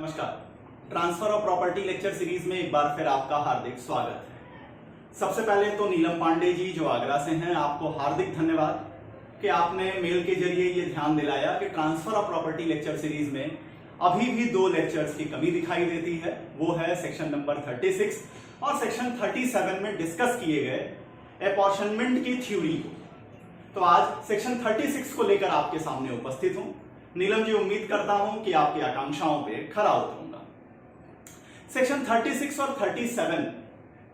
नमस्कार। Transfer of property lecture series में एक बार फिर आपका हार्दिक स्वागत है। सबसे पहले तो नीलम पांडे जी जो आगरा से हैं, आपको हार्दिक धन्यवाद कि आपने मेल के जरिए ये ध्यान दिलाया कि transfer of property lecture series में अभी भी 2 लेक्चर्स की कमी दिखाई देती है। वो है सेक्शन नंबर 36 और सेक्शन 37 में डिस्कस किए गए अपॉर्शनमेंट की थ्योरी को। तो आज सेक्शन 36 को लेकर आपके सामने उपस्थित हूं। नीलम जी, उम्मीद करता हूं कि आपकी आकांक्षाओं पे खरा उतरूंगा। सेक्शन 36 और 37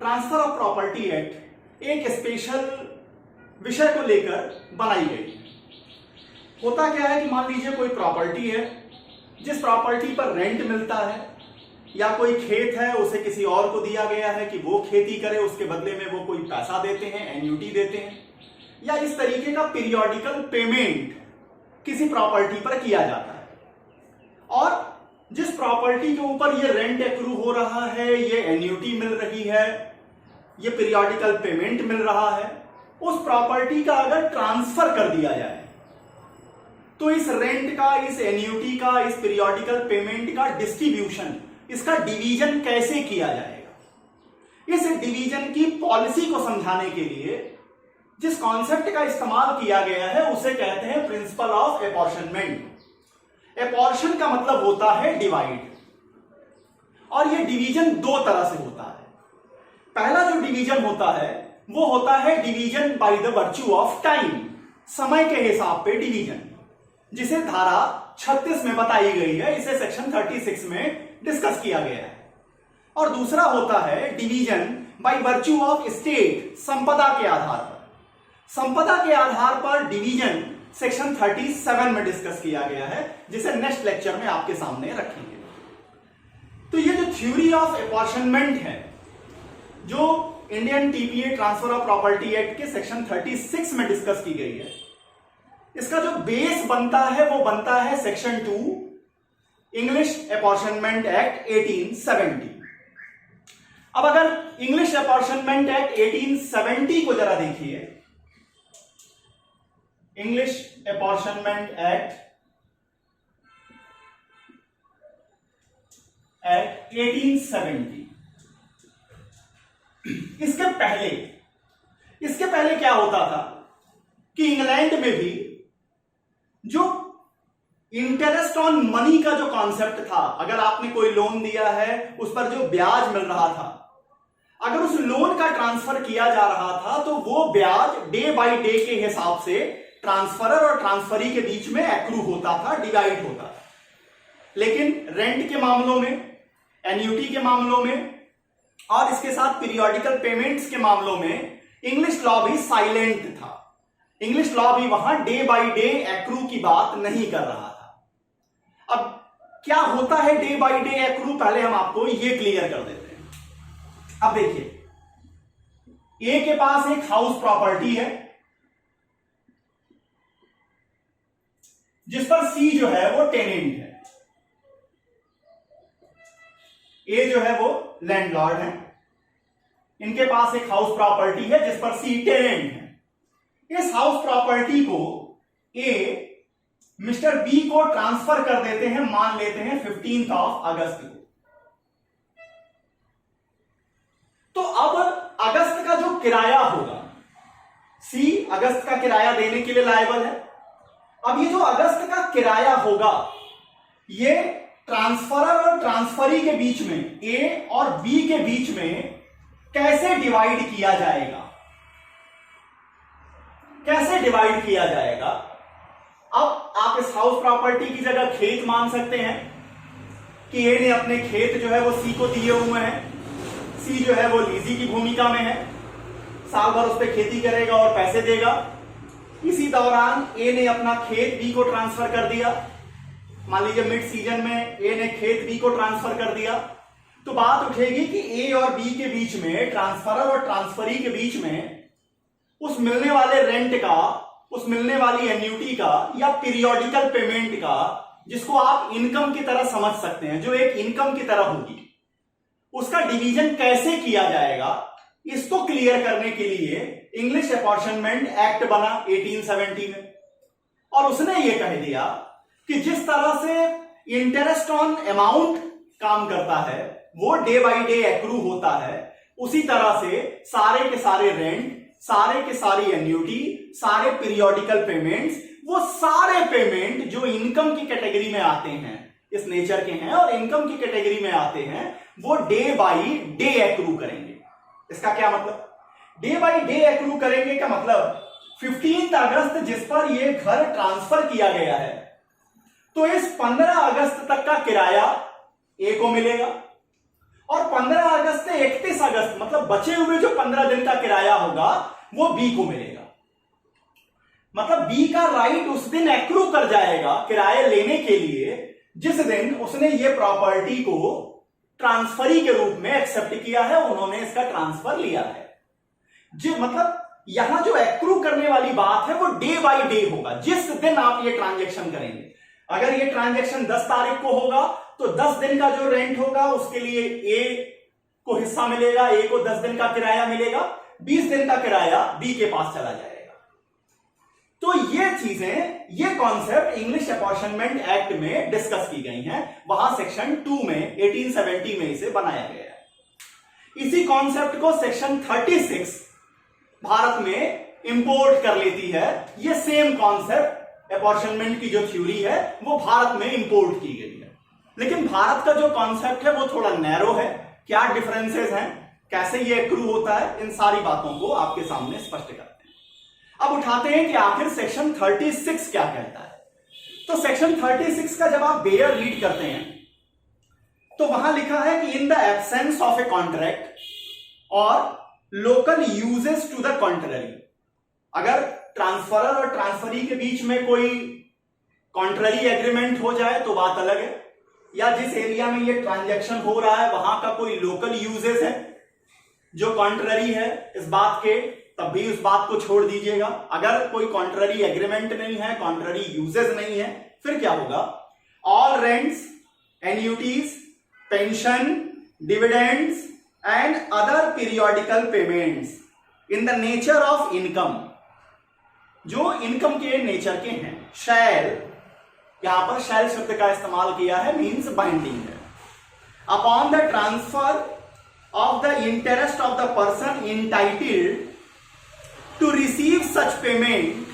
ट्रांसफर ऑफ प्रॉपर्टी एक्ट एक स्पेशल विषय को लेकर बनाई गई है। होता क्या है कि मान लीजिए कोई प्रॉपर्टी है, जिस प्रॉपर्टी पर रेंट मिलता है, या कोई खेत है उसे किसी और को दिया गया है कि वो खेती करे, उसके बदले में वो कोई पैसा देते हैं, एन्युटी देते हैं, या इस तरीके का पीरियोडिकल पेमेंट किसी प्रॉपर्टी पर किया जाता है। और जिस प्रॉपर्टी के ऊपर ये रेंट एक्रू हो रहा है, ये एन्युटी मिल रही है, ये पीरियोडिकल पेमेंट मिल रहा है, उस प्रॉपर्टी का अगर ट्रांसफर कर दिया जाए तो इस रेंट का, इस एन्युटी का, इस पीरियोडिकल पेमेंट का डिस्ट्रीब्यूशन, इसका डिवीजन कैसे किया जाएगा, इस डिवीजन की पॉलिसी को समझाने के लिए जिस कॉन्सेप्ट का इस्तेमाल किया गया है उसे कहते हैं प्रिंसिपल ऑफ अपॉर्शनमेंट। अपॉर्शन का मतलब होता है डिवाइड, और यह डिवीजन 2 तरह से होता है। पहला जो डिवीजन होता है वो होता है division by the virtue of time, समय के हिसाब पे डिवीजन, जिसे धारा 36 में बताई गई है। इसे सेक्शन 36 में डिस्कस किया गया है। और दूसरा होता है division by virtue of state, संपदा के आधार पर। संपदा के आधार पर डिवीजन सेक्शन 37 में डिस्कस किया गया है, जिसे नेक्स्ट लेक्चर में आपके सामने रखेंगे। तो ये जो थ्योरी ऑफ अपॉर्शनमेंट है, जो Indian TPA transfer of property act के सेक्शन 36 में डिस्कस की गई है, इसका जो बेस बनता है वो बनता है सेक्शन 2 इंग्लिश अपॉर्शनमेंट एक्ट 1870। अब अगर इंग्लिश अपॉर्शनमेंट एक्ट 1870 को जरा देखिए, इंग्लिश अपॉर्शनमेंट एक्ट 1870, इसके पहले क्या होता था कि इंग्लैंड में भी जो इंटरेस्ट ऑन मनी का जो कॉन्सेप्ट था, अगर आपने कोई लोन दिया है उस पर जो ब्याज मिल रहा था, अगर उस लोन का ट्रांसफर किया जा रहा था तो वो ब्याज डे बाय डे के हिसाब से ट्रांसफरर और ट्रांसफरी के बीच में एक्रू होता था, डिवाइड होता था। लेकिन रेंट के मामलों में, एन्युटी के मामलों में और इसके साथ पीरियोडिकल पेमेंट्स के मामलों में इंग्लिश लॉ भी साइलेंट था। इंग्लिश लॉ भी वहां डे बाय डे एक्रू की बात नहीं कर रहा था। अब क्या होता है डे बाय डे एक्रू, पहले हम आपको ये क्लियर कर देते हैं। अब देखिए, ए के पास एक हाउस प्रॉपर्टी है जिस पर सी जो है वो टेनेंट है। ए जो है वो लैंडलॉर्ड है, इनके पास एक हाउस प्रॉपर्टी है जिस पर सी टेनेंट है। इस हाउस प्रॉपर्टी को ए मिस्टर बी को ट्रांसफर कर देते हैं, मान लेते हैं 15 अगस्त को। तो अब अगस्त का जो किराया होगा, सी अगस्त का किराया देने के लिए लायबल है। अब ये जो अगस्त का किराया होगा, ये ट्रांसफरर और ट्रांसफरी के बीच में, ए और बी के बीच में कैसे डिवाइड किया जाएगा, कैसे डिवाइड किया जाएगा। अब आप इस हाउस प्रॉपर्टी की जगह खेत मान सकते हैं कि ए ने अपने खेत जो है वो सी को दिए हुए हैं। सी जो है वो लीजी की भूमिका में है, साल भर उस पर खेती करेगा और पैसे देगा। इसी दौरान ए ने अपना खेत बी को ट्रांसफर कर दिया। मान लीजिए मिड सीजन में ए ने खेत बी को ट्रांसफर कर दिया, तो बात उठेगी कि ए और बी के बीच में, ट्रांसफरर और ट्रांसफरी के बीच में उस मिलने वाले रेंट का, उस मिलने वाली एन्युटी का या पीरियोडिकल पेमेंट का, जिसको आप इनकम की तरह समझ सकते हैं, जो एक इनकम की तरह होगी, उसका डिवीजन कैसे किया जाएगा, इसको क्लियर करने के लिए इंग्लिश अपॉर्शनमेंट एक्ट बना 1870 में। और उसने ये कह दिया कि जिस तरह से इंटरेस्ट ऑन अमाउंट काम करता है वो डे बाई डे एक्रू होता है, उसी तरह से सारे के सारे रेंट, सारे के सारी एन्युटी, सारे पीरियोडिकल पेमेंट्स, वो सारे पेमेंट जो इनकम की कैटेगरी में आते हैं, इस नेचर के हैं और इनकम की कैटेगरी में आते हैं, वो डे बाई डे एक्रू करेंगे। इसका क्या मतलब? डे बाई डे एक्रू करेंगे का मतलब 15 अगस्त जिस पर ये घर ट्रांसफर किया गया है, तो इस 15 अगस्त तक का किराया ए को मिलेगा और 15 अगस्त से 31 अगस्त मतलब बचे हुए जो 15 दिन का किराया होगा वो बी को मिलेगा। मतलब बी का राइट उस दिन एक्रू कर जाएगा किराया लेने के लिए जिस दिन उसने ये प्रॉपर्टी को ट्रांसफरी के रूप में एक्सेप्ट किया है, उन्होंने इसका ट्रांसफर लिया है। जी मतलब यहां जो एक्रू करने वाली बात है वो डे बाई डे होगा, जिस दिन आप ये ट्रांजेक्शन करेंगे। अगर ये ट्रांजेक्शन 10 तारीख को होगा तो 10 दिन का जो रेंट होगा उसके लिए ए को हिस्सा मिलेगा, ए को 10 दिन का किराया मिलेगा, 20 दिन का किराया बी के पास चला जाएगा। तो ये चीजें, ये कॉन्सेप्ट इंग्लिश अपॉर्शनमेंट एक्ट में डिस्कस की गई हैं, वहां सेक्शन 2 में 1870 में इसे बनाया गया है। इसी कॉन्सेप्ट को सेक्शन 36 भारत में इंपोर्ट कर लेती है। ये सेम कॉन्सेप्ट अपॉर्शनमेंट की जो थ्योरी है वो भारत में इंपोर्ट की गई है, लेकिन भारत का जो कॉन्सेप्ट है वो थोड़ा नैरो है। क्या डिफरेंसेस हैं, कैसे ये एक्रू होता है, इन सारी बातों को आपके सामने स्पष्ट करते हैं। अब उठाते हैं कि आखिर सेक्शन 36 क्या कहता है। तो सेक्शन 36 का जब आप बेयर रीड करते हैं तो वहां लिखा है कि in the absence of a contract और local uses to the contrary, अगर ट्रांसफरर और ट्रांसफरी के बीच में कोई कॉन्ट्ररी एग्रीमेंट हो जाए तो बात अलग है, या जिस एरिया में ये ट्रांजैक्शन हो रहा है वहां का कोई लोकल यूजेस है जो कॉन्ट्ररी है इस बात के, तब भी उस बात को छोड़ दीजिएगा। अगर कोई कॉन्ट्ररी एग्रीमेंट नहीं है, कॉन्ट्ररी यूजेस नहीं है, फिर क्या होगा? All rents, annuities, pensions, dividends and other periodical payments in the nature of income, जो इनकम के नेचर के हैं, शैल, यहां पर शैल शब्द का इस्तेमाल किया है, मीन्स बाइंडिंग है, upon the transfer of the interest of the person entitled to receive such payment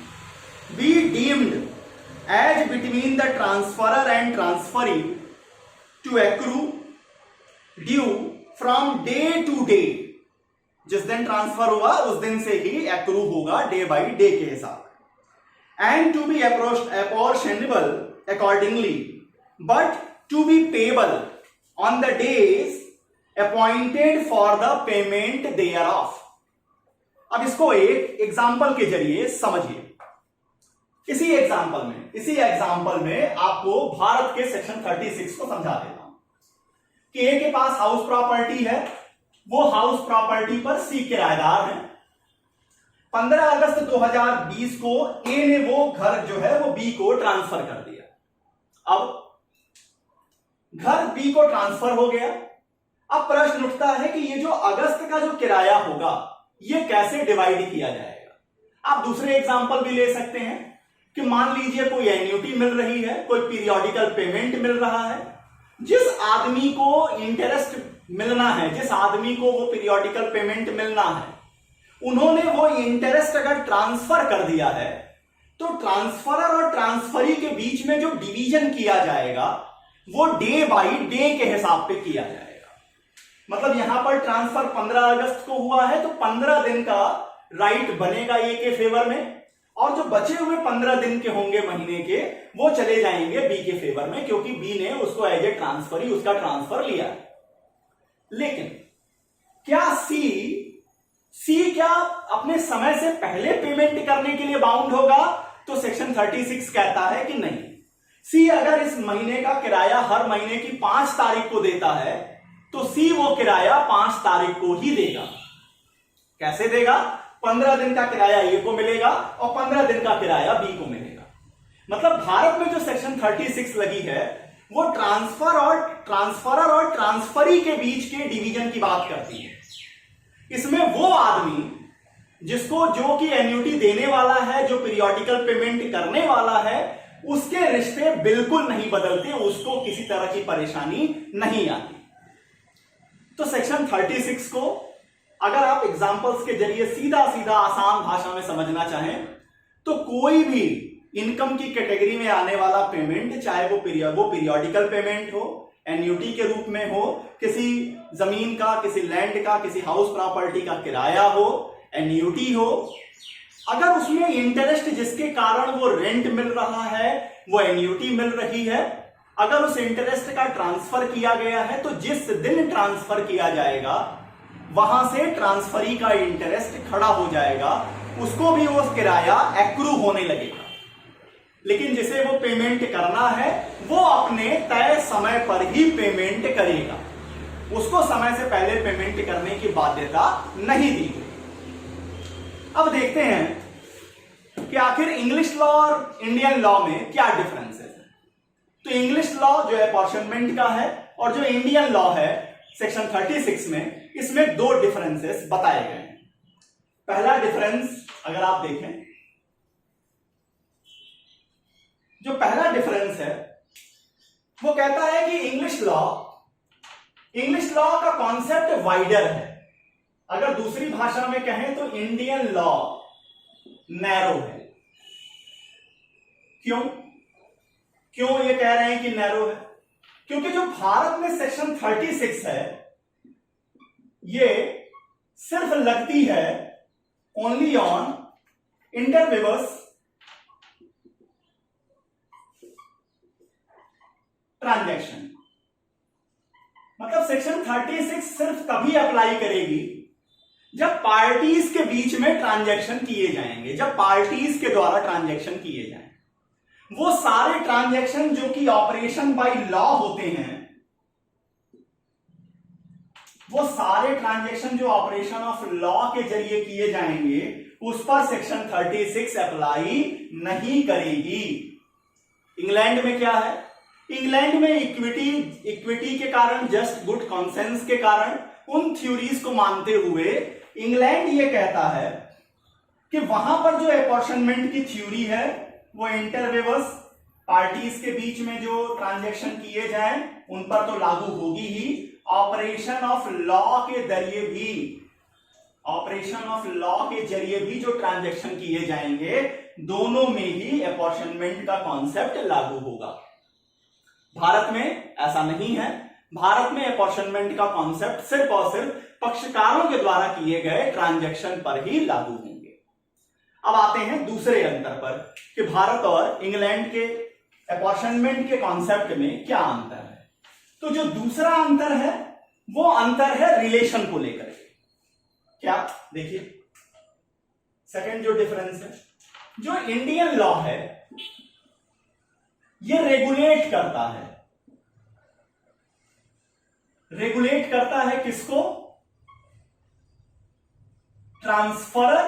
be deemed as between the transferor and transferee to accrue due from day to day, जिस दिन transfer हुआ उस दिन से ही accrue होगा day by day के हिसाब, and to be apportionable accordingly but to be payable on the days appointed for the payment thereof। अब इसको एक एग्जाम्पल के जरिए समझिए। इसी एग्जाम्पल में आपको भारत के सेक्शन 36 को समझा देता हूं कि ए के पास हाउस प्रॉपर्टी है, वो हाउस प्रॉपर्टी पर सी किराएदार है। 15 अगस्त 2020 को ए ने वो घर जो है वो बी को ट्रांसफर कर दिया। अब घर बी को ट्रांसफर हो गया। अब प्रश्न उठता है कि ये जो अगस्त का जो किराया होगा ये कैसे डिवाइड किया जाएगा। आप दूसरे एग्जांपल भी ले सकते हैं कि मान लीजिए कोई एन्युटी मिल रही है, कोई पीरियोडिकल पेमेंट मिल रहा है, जिस आदमी को इंटरेस्ट मिलना है, जिस आदमी को वो पीरियोडिकल पेमेंट मिलना है, उन्होंने वो इंटरेस्ट अगर ट्रांसफर कर दिया है तो ट्रांसफरर और ट्रांसफरी के बीच में जो डिवीजन किया जाएगा वो डे बाई डे के हिसाब पे किया जाएगा। मतलब यहां पर ट्रांसफर 15 अगस्त को हुआ है तो 15 दिन का राइट बनेगा ए के फेवर में, और जो बचे हुए 15 दिन के होंगे महीने के वो चले जाएंगे बी के फेवर में, क्योंकि बी ने उसको एज ए ट्रांसफरी उसका ट्रांसफर लिया। लेकिन क्या सी क्या अपने समय से पहले पेमेंट करने के लिए बाउंड होगा? तो सेक्शन 36 कहता है कि नहीं। सी अगर इस महीने का किराया हर महीने की 5 तारीख को देता है तो सी वो किराया 5 तारीख को ही देगा। कैसे देगा? 15 दिन का किराया ए को मिलेगा और 15 दिन का किराया बी को मिलेगा। मतलब भारत में जो सेक्शन 36 लगी है वो ट्रांसफरर और ट्रांसफरी के बीच के डिवीजन की बात करती है। इसमें वो आदमी जिसको जो कि एन्युटी देने वाला है, जो पीरियोडिकल पेमेंट करने वाला है, उसके रिश्ते बिल्कुल नहीं बदलते, उसको किसी तरह की परेशानी नहीं आती। तो सेक्शन 36 को अगर आप एग्जाम्पल्स के जरिए सीधा सीधा आसान भाषा में समझना चाहें तो कोई भी इनकम की कैटेगरी में आने वाला पेमेंट, चाहे वो पीरियोडिकल पेमेंट हो, एन्युटी के रूप में हो, किसी जमीन का, किसी लैंड का, किसी हाउस प्रॉपर्टी का किराया हो, एन्युटी हो, अगर उसमें इंटरेस्ट जिसके कारण वो रेंट मिल रहा है, वो एन्युटी मिल रही है, अगर उस इंटरेस्ट का ट्रांसफर किया गया है तो जिस दिन ट्रांसफर किया जाएगा वहां से ट्रांसफरी का इंटरेस्ट खड़ा हो जाएगा, उसको भी वो किराया एक्रू होने लगेगा। लेकिन जिसे वो पेमेंट करना है वो अपने तय समय पर ही पेमेंट करेगा, उसको समय से पहले पेमेंट करने की बाध्यता नहीं दी गई। अब देखते हैं कि आखिर इंग्लिश लॉ और इंडियन लॉ में क्या डिफरेंसेस है। तो इंग्लिश लॉ जो है अपॉर्शनमेंट का है और जो इंडियन लॉ है सेक्शन 36 में, इसमें दो डिफरेंसेस बताए गए हैं। पहला डिफरेंस अगर आप देखें, जो पहला डिफरेंस है वो कहता है कि इंग्लिश लॉ का कॉन्सेप्ट वाइडर है। अगर दूसरी भाषा में कहें तो इंडियन लॉ नैरो है। क्यों ये कह रहे हैं कि नैरो है? क्योंकि जो भारत में सेक्शन 36 है ये सिर्फ लगती है ओनली ऑन इंटरविवर्स ट्रांजैक्शन। मतलब सेक्शन 36 सिर्फ तभी अप्लाई करेगी जब पार्टीज के बीच में ट्रांजैक्शन किए जाएंगे, जब पार्टीज के द्वारा ट्रांजैक्शन किए जाएं। वो सारे ट्रांजैक्शन जो कि ऑपरेशन बाय लॉ होते हैं, वो सारे ट्रांजैक्शन जो ऑपरेशन ऑफ लॉ के जरिए किए जाएंगे उस पर सेक्शन 36 अप्लाई नहीं करेगी। इंग्लैंड में क्या है? इंग्लैंड में इक्विटी के कारण, जस्ट गुड कॉन्सेंस के कारण, उन थ्योरीज को मानते हुए इंग्लैंड ये कहता है कि वहां पर जो अपॉर्शनमेंट की थ्योरी है वो इंटरवेवर्स पार्टीज के बीच में जो ट्रांजैक्शन किए जाएं उन पर तो लागू होगी ही, ऑपरेशन ऑफ लॉ के जरिए भी जो ट्रांजैक्शन किए जाएंगे दोनों में ही अपॉर्शनमेंट का कॉन्सेप्ट लागू होगा। भारत में ऐसा नहीं है। भारत में अपॉर्शनमेंट का कॉन्सेप्ट सिर्फ और सिर्फ पक्षकारों के द्वारा किए गए ट्रांजैक्शन पर ही लागू होंगे। अब आते हैं दूसरे अंतर पर कि भारत और इंग्लैंड के अपॉर्शनमेंट के कॉन्सेप्ट में क्या अंतर है। तो जो दूसरा अंतर है वो अंतर है रिलेशन को लेकर के। क्या? देखिए, सेकंड जो डिफरेंस है, जो इंडियन लॉ है ये रेगुलेट करता है किसको? ट्रांसफरर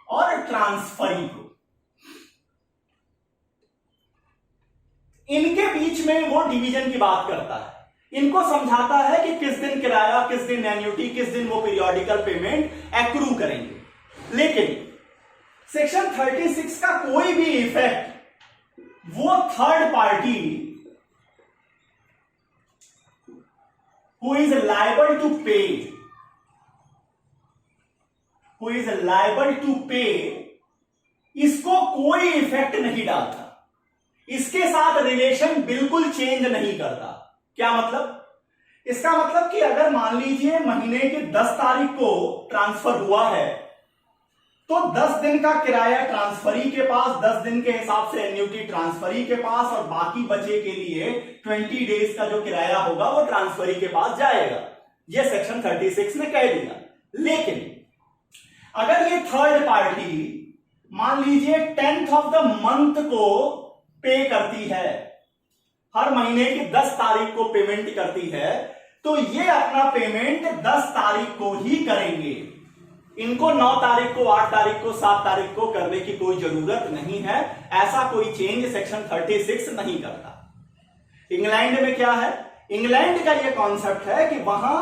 और ट्रांसफरी को। इनके बीच में वो डिवीजन की बात करता है, इनको समझाता है कि किस दिन किराया, किस दिन एन्युटी, किस दिन वो पीरियोडिकल पेमेंट एक्रू करेंगे। लेकिन सेक्शन 36 का कोई भी इफेक्ट वो third party who is liable to pay इसको कोई इफेक्ट नहीं डालता, इसके साथ रिलेशन बिल्कुल चेंज नहीं करता। क्या मतलब? इसका मतलब कि अगर मान लीजिए महीने की 10 तारीख को ट्रांसफर हुआ है तो 10 दिन का किराया ट्रांसफरी के पास, 10 दिन के हिसाब से एन्युटी ट्रांसफरी के पास, और बाकी बचे के लिए 20 डेज का जो किराया होगा वो ट्रांसफरी के पास जाएगा। ये सेक्शन 36 ने कह दिया। लेकिन अगर ये थर्ड पार्टी मान लीजिए 10th ऑफ द मंथ को पे करती है, हर महीने की 10 तारीख को पेमेंट करती है, तो ये अपना पेमेंट 10 तारीख को ही करेंगे। इनको 9 तारीख को, 8 तारीख को, 7 तारीख को करने की कोई जरूरत नहीं है। ऐसा कोई चेंज सेक्शन 36 नहीं करता। इंग्लैंड में क्या है? इंग्लैंड का यह कॉन्सेप्ट है कि वहां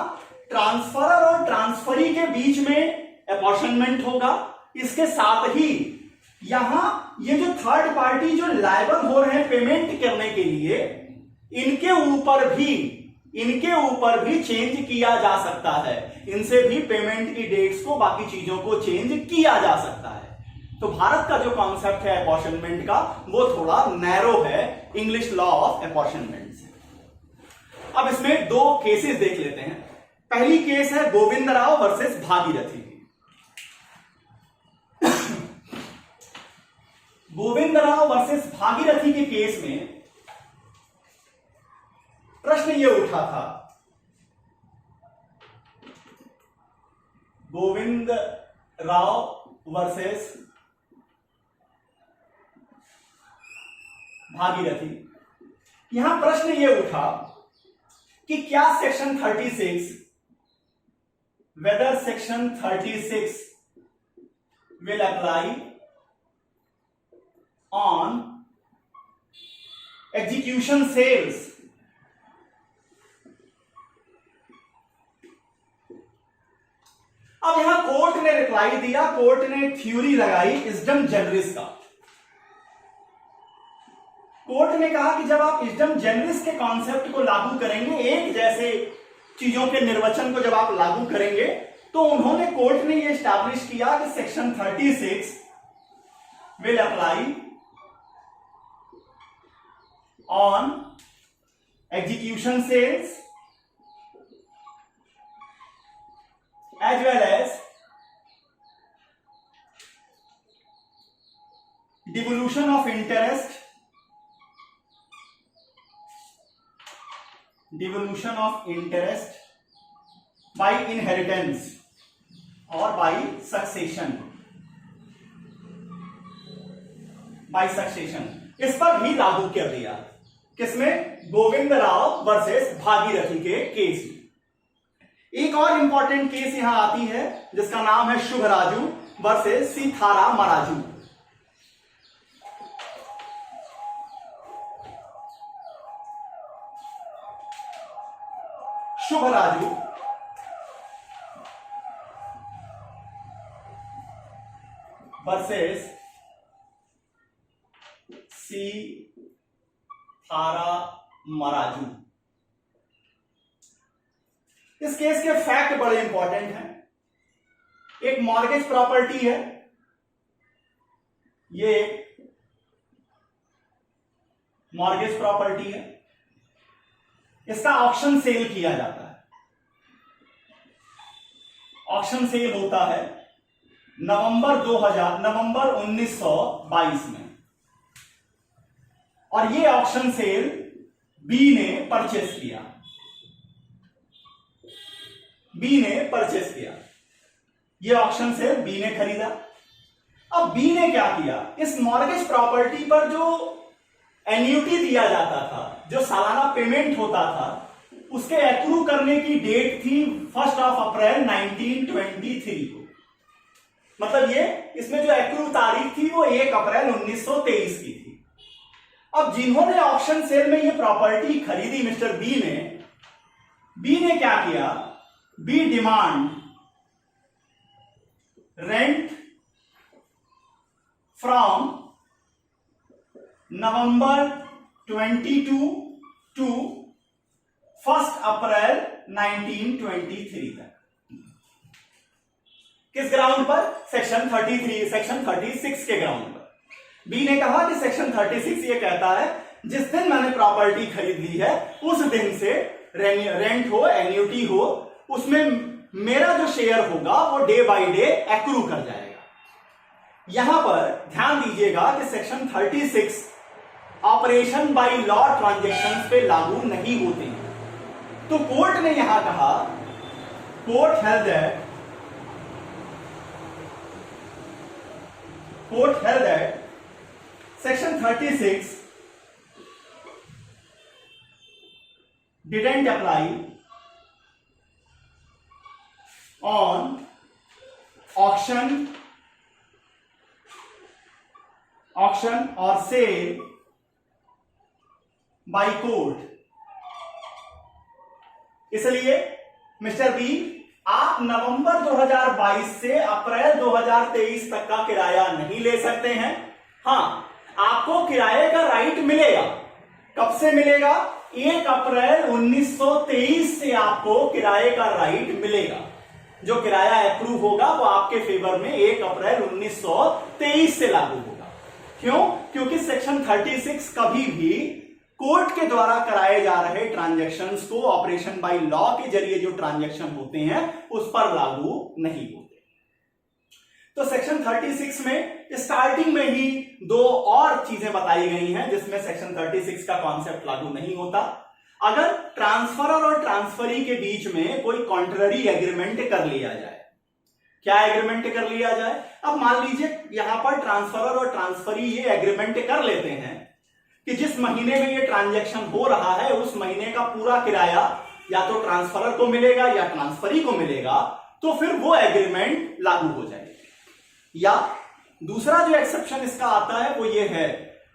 ट्रांसफरर और ट्रांसफरी के बीच में अपॉर्शनमेंट होगा, इसके साथ ही यहां ये जो थर्ड पार्टी जो लायबल हो रहे हैं पेमेंट करने के लिए, इनके ऊपर भी चेंज किया जा सकता है। इनसे भी पेमेंट की डेट्स को, बाकी चीजों को चेंज किया जा सकता है। तो भारत का जो कॉन्सेप्ट है अपॉर्शनमेंट का, वो थोड़ा नैरो है इंग्लिश लॉ ऑफ अपॉर्शनमेंट से। अब इसमें दो केसेस देख लेते हैं। पहली केस है गोविंदराव वर्सेस भागीरथी। गोविंदराव वर्सेस भागीरथी के केस में प्रश्न यह उठा था, गोविंदराव वर्सेस भागीरथी। यहां प्रश्न यह उठा कि क्या section 36, whether section 36 will apply on execution sales. अब यहां कोर्ट ने रिप्लाई दिया, कोर्ट ने थ्योरी लगाई इस्डम जनरिस का। कोर्ट ने कहा कि जब आप इस्डम जनरिस के कॉन्सेप्ट को लागू करेंगे, एक जैसे चीजों के निर्वचन को जब आप लागू करेंगे, तो उन्होंने, कोर्ट ने यह एस्टैब्लिश किया कि section 36 will apply on execution sales as well as devolution of interest, by inheritance or by succession, इस पर भी लागू कर दिया। किसमें? गोविंदराव वर्सेस भागीरथी के केस में। एक और इंपॉर्टेंट केस यहां आती है जिसका नाम है शुभराजू वर्सेस सीथारा मराजू। शुभराजू वर्सेस सीथारा मराजू। इस केस के फैक्ट बड़े इंपॉर्टेंट हैं। एक मॉर्गेज प्रॉपर्टी है, ये मॉर्गेज प्रॉपर्टी है, इसका ऑक्शन सेल किया जाता है। ऑक्शन सेल होता है नवंबर 1922 में, और ये ऑक्शन सेल बी ने परचेस किया। ये ऑक्शन सेल बी ने खरीदा। अब बी ने क्या किया, इस मॉर्गेज प्रॉपर्टी पर जो एन्युटी दिया जाता था, जो सालाना पेमेंट होता था, उसके एक्रू करने की डेट थी 1 अप्रैल 1923 को। मतलब ये इसमें जो एक्रू तारीख थी वो 1 अप्रैल 1923 की थी। अब जिन्होंने ऑक्शन सेल में ये प्रॉपर्टी खरीदी, मिस्टर बी ने क्या किया, B demand rent from November 22 to 1 April 1923 तक। किस ग्राउंड पर? सेक्शन 36 के ग्राउंड पर। बी ने कहा कि सेक्शन 36 ये कहता है जिस दिन मैंने प्रॉपर्टी खरीद ली है उस दिन से रेंट हो, एन्युटी हो, उसमें मेरा जो शेयर होगा वो डे बाय डे एक्रू कर जाएगा। यहां पर ध्यान दीजिएगा कि section 36 operation by law transactions पे लागू नहीं होते हैं। तो कोर्ट ने यहां कहा, court held that section 36 didn't apply on auction or sale by court। इसलिए मिस्टर बी आप नवंबर 2022 से अप्रैल 2023 तक का किराया नहीं ले सकते हैं। हां, आपको किराए का राइट मिलेगा। कब से मिलेगा? 1 अप्रैल 1923 से आपको किराए का राइट मिलेगा। जो किराया अप्रूव होगा वो आपके फेवर में 1 अप्रैल 1923 से लागू होगा। क्यों? क्योंकि सेक्शन 36 कभी भी कोर्ट के द्वारा कराए जा रहे ट्रांजैक्शंस को ऑपरेशन बाय लॉ के जरिए जो ट्रांजैक्शन होते हैं उस पर लागू नहीं होते। तो सेक्शन 36 में स्टार्टिंग में ही 2 और चीजें बताई गई हैं जिसमें सेक्शन 36 का कॉन्सेप्ट लागू नहीं होता। अगर ट्रांसफरर और ट्रांसफरी के बीच में कोई कॉन्ट्ररी एग्रीमेंट कर लिया जाए। क्या एग्रीमेंट कर लिया जाए? अब मान लीजिए यहां पर ट्रांसफरर और ट्रांसफरी ये एग्रीमेंट कर लेते हैं कि जिस महीने में ये ट्रांजैक्शन हो रहा है उस महीने का पूरा किराया या तो ट्रांसफरर को मिलेगा या ट्रांसफरी को मिलेगा, तो फिर वो एग्रीमेंट लागू हो जाएगी। या दूसरा जो एक्सेप्शन इसका आता है वो ये है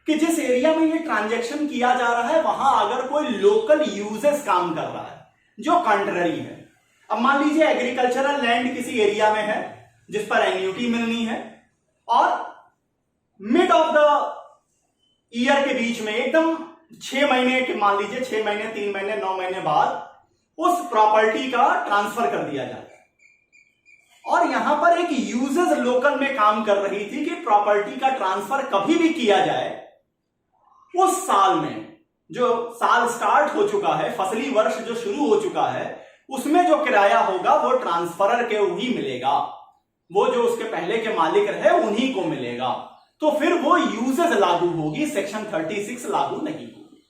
कि जिस एरिया में ये ट्रांजैक्शन किया जा रहा है वहां अगर कोई लोकल यूजेस काम कर रहा है जो कॉन्ट्ररी है। अब मान लीजिए एग्रीकल्चरल लैंड किसी एरिया में है जिस पर एन्युटी मिलनी है और मिड ऑफ द ईयर के बीच में एकदम 6 महीने के, मान लीजिए 6 महीने, 3 महीने, 9 महीने बाद उस प्रॉपर्टी का ट्रांसफर कर दिया जाता है। और यहां पर एक यूजेस लोकल में काम कर रही थी कि प्रॉपर्टी का ट्रांसफर कभी भी किया जाए उस साल में, जो साल स्टार्ट हो चुका है, फसली वर्ष जो शुरू हो चुका है, उसमें जो किराया होगा वो ट्रांसफरर के ही मिलेगा। वो जो उसके पहले के मालिक रहे उन्हीं को मिलेगा। तो फिर वो यूजेस लागू होगी, सेक्शन 36 लागू नहीं होगी।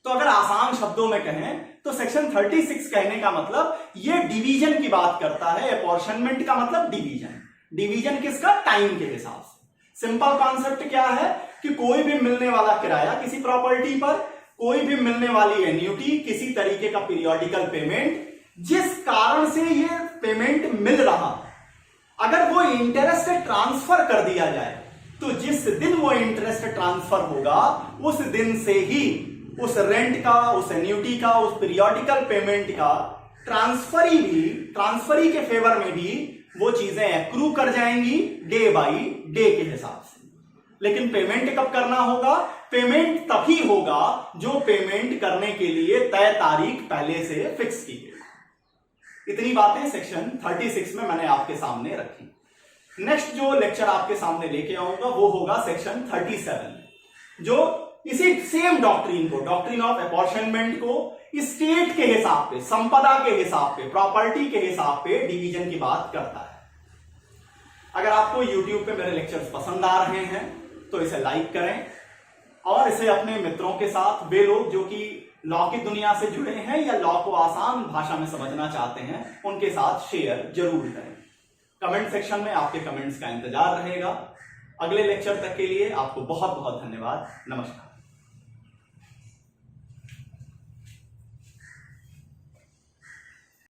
तो अगर आसान शब्दों में कहें तो सेक्शन 36 कहने का मतलब ये डिवीजन की बात करता है। अपॉर्शनमेंट का मतलब डिवीजन। डिवीजन किसका? टाइम के हिसाब से। सिंपल कॉन्सेप्ट क्या है कि कोई भी मिलने वाला किराया किसी प्रॉपर्टी पर, कोई भी मिलने वाली एन्युटी, किसी तरीके का पीरियोडिकल पेमेंट, जिस कारण से ये पेमेंट मिल रहा, अगर वो इंटरेस्ट ट्रांसफर कर दिया जाए तो जिस दिन वो इंटरेस्ट ट्रांसफर होगा उस दिन से ही उस रेंट का, उस एन्युटी का, उस पीरियोडिकल पेमेंट का ट्रांसफरी के फेवर में भी वो चीजें एक्रू कर जाएंगी डे बाई डे के हिसाब से। लेकिन पेमेंट कब करना होगा? पेमेंट तभी होगा जो पेमेंट करने के लिए तय तारीख पहले से फिक्स की गई। इतनी बातें सेक्शन 36 में मैंने आपके सामने रखी। नेक्स्ट जो लेक्चर आपके सामने लेके आऊंगा वो होगा सेक्शन 37 जो इसी सेम डॉक्ट्रिन को, डॉक्ट्रिन ऑफ अपॉर्शनमेंट को स्टेट के हिसाब पे, संपदा के हिसाब पे, प्रॉपर्टी के हिसाब पे डिवीजन की बात करता है। अगर आपको YouTube पे मेरे लेक्चर्स पसंद आ रहे हैं तो इसे लाइक करें और इसे अपने मित्रों के साथ, वे लोग जो कि लॉ की दुनिया से जुड़े हैं या लॉ को आसान भाषा में समझना चाहते हैं, उनके साथ शेयर जरूर करें। कमेंट सेक्शन में आपके कमेंट्स का इंतजार रहेगा। अगले लेक्चर तक के लिए आपको बहुत बहुत धन्यवाद। नमस्कार।